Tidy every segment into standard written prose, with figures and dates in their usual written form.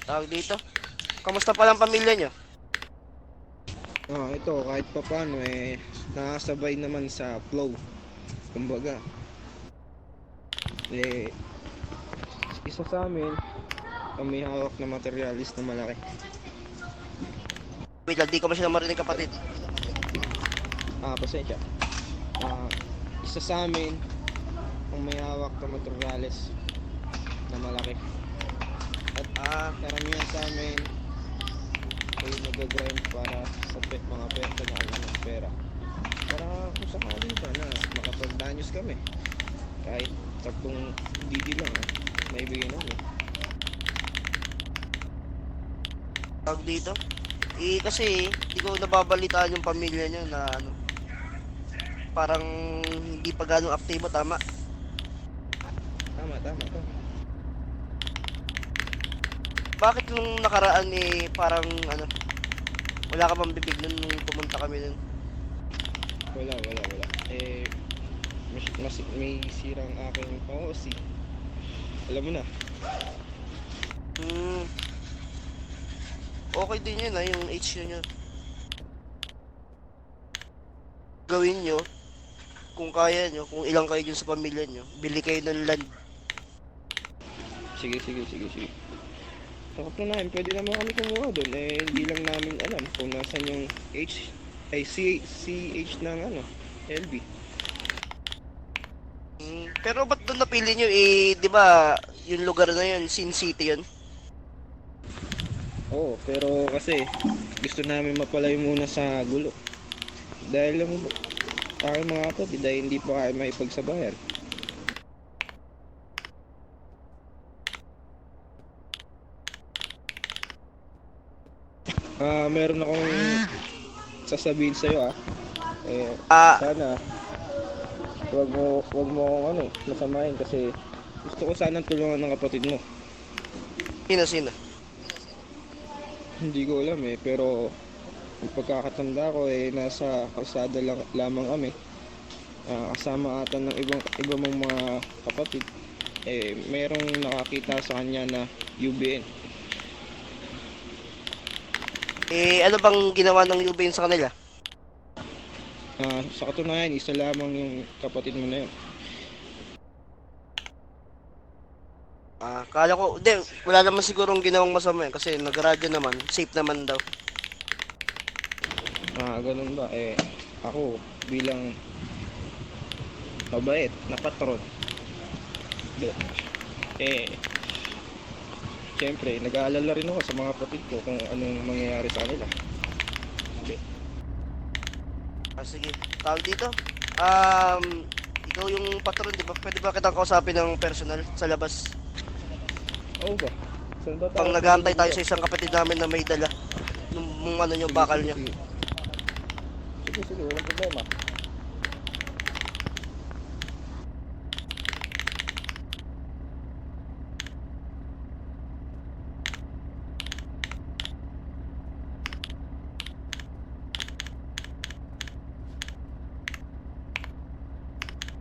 Tawag dito. Kamusta pa lang pamilya nyo? Ito kahit papaano nakasabay naman sa flow. Kumbaga, eh, isa sa amin ang may hawak na materialis na malaki. Wait lang, di ko masyadong marinig kapatid. Pasensya. Ah, Isa sa amin ang may hawak na materialis na malaki. At karamihan sa amin ay nag-grind para sa mga personal na pera. Para kung sakali ba na makapag-danyos kami. Kahit saktong didi lang maibigay namin. Tawag dito. Kasi di ko nababalitaan yung pamilya nyo na ano, parang hindi pa ganong aktibo, tama? Tama to. Bakit nung nakaraan parang ano, wala ka bang bibig nung pumunta kami nun? Wala. May sirang aking OC. Alam mo na. Okay din yun yung HQ nyo. Gawin nyo, kung kaya nyo, kung ilang kayo dun sa pamilya nyo, bili kayo ng land. Sige. Sa katunayan, pwede naman kami kumuha doon. Hindi lang namin alam kung nasan yung CH ng LB. Pero ba't doon napili nyo di ba, yung lugar na yun, Sin City yun? Oo, pero kasi gusto namin mapalayo muna sa gulo. Dahil lang tayo mga kapatid dahil hindi pa kaya maipagsabayan. Meron akong sasabihin sa'yo sana wag mo akong masamahin kasi gusto ko sanang tulungan ng kapatid mo. Sino? Hindi ko alam pero ang pagkakatanda ko nasa kalsada lamang kami. Kasama ata ng iba mong mga kapatid. Merong nakakita sa kanya na UBN. Ano bang ginawa ng UBN sa kanila? Sa katunayan, isa lamang yung kapatid mo na yun. Kala ko, wala naman sigurong ginawang masama yun kasi nag-radyo naman, safe naman daw. Ganun ba? Ako bilang mabait na patron. Siyempre, nag-aalala rin ako sa mga kapatid ko kung anong mangyayari sa kanila. Sige, tawag dito. Ikaw yung patron, di ba? Pwede ba kitang kausapin ng personal sa labas? Oo ba? Saan ba Pang naghahantay tayo sa isang kapatid namin na may dala nung ano yung bakal niya. Sige, walang problema.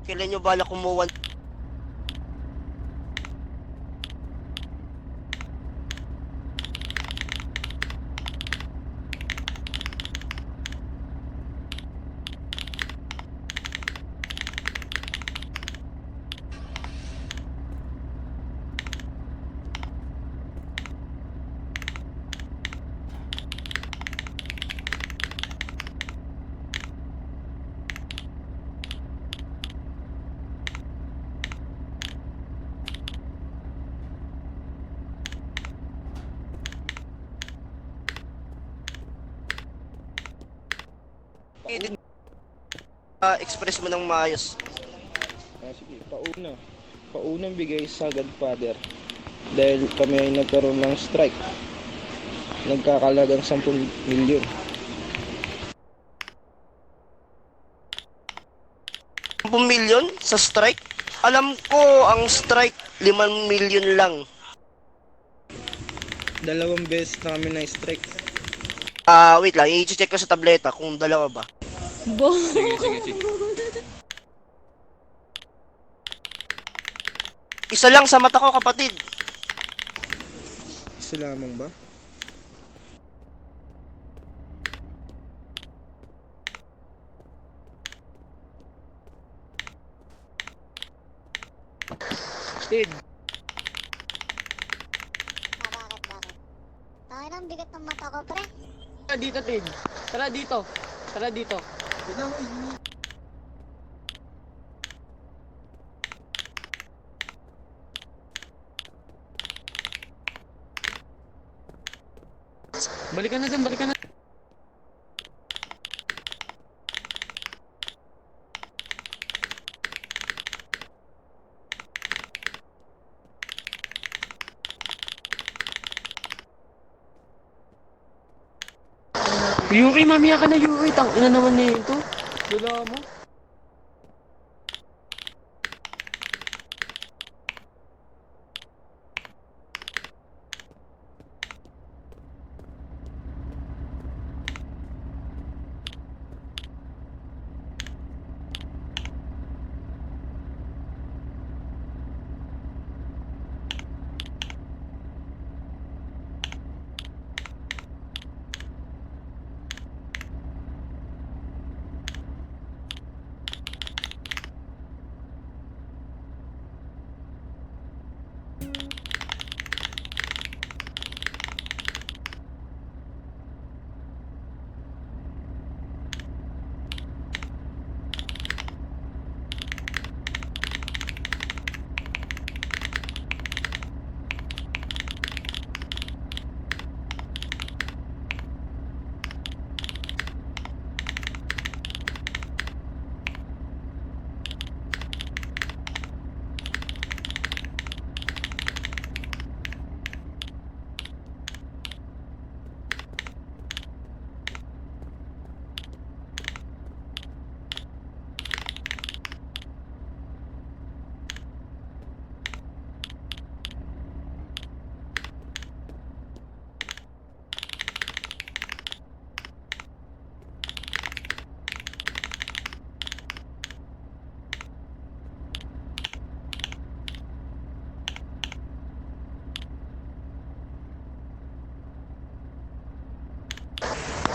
Kailan nyo balak kumuha? Express mo ng maayos. Sige, paunang bigay sa Godfather dahil kami ay nagkaroon ng strike. Nagkakalagang 10 milyon. 10 milyon sa strike? Alam ko ang strike 5 milyon lang. 2 beses na kami na strike. Wait lang, i-check ko sa tableta kung dalawa ba. Sige. Isa lang sa mata ko, kapatid. Kaso lamang ba? Tid, Bakit? Tayo ng bigat ng mata ko, pre. Tara dito, Tid. Tara dito. Tara dito. Balikan na dyan, balikan na. Yuri, mamiya ka na Yuri. Tangina naman na ito. Dula mo.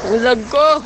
Ang lag ko!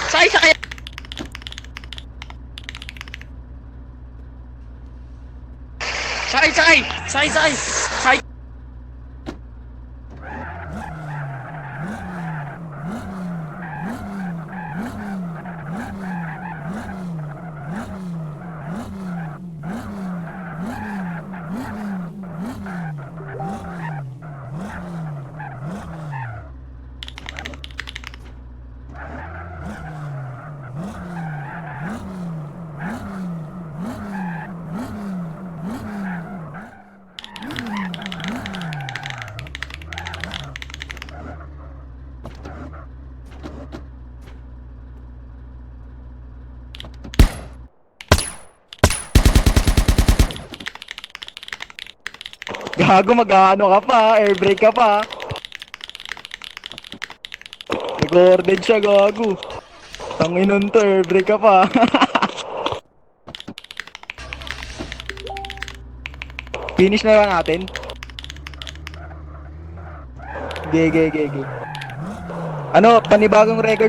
Sakay, sakay! Sakay, sakay! Sakay, sakay! Sakay! Gago, mag-ano ka pa, air brake ka pa. Nag-ordered siya, gago. Tanginon to, airbreak ka pa. Finish na lang natin. Ge. Ano, panibagong record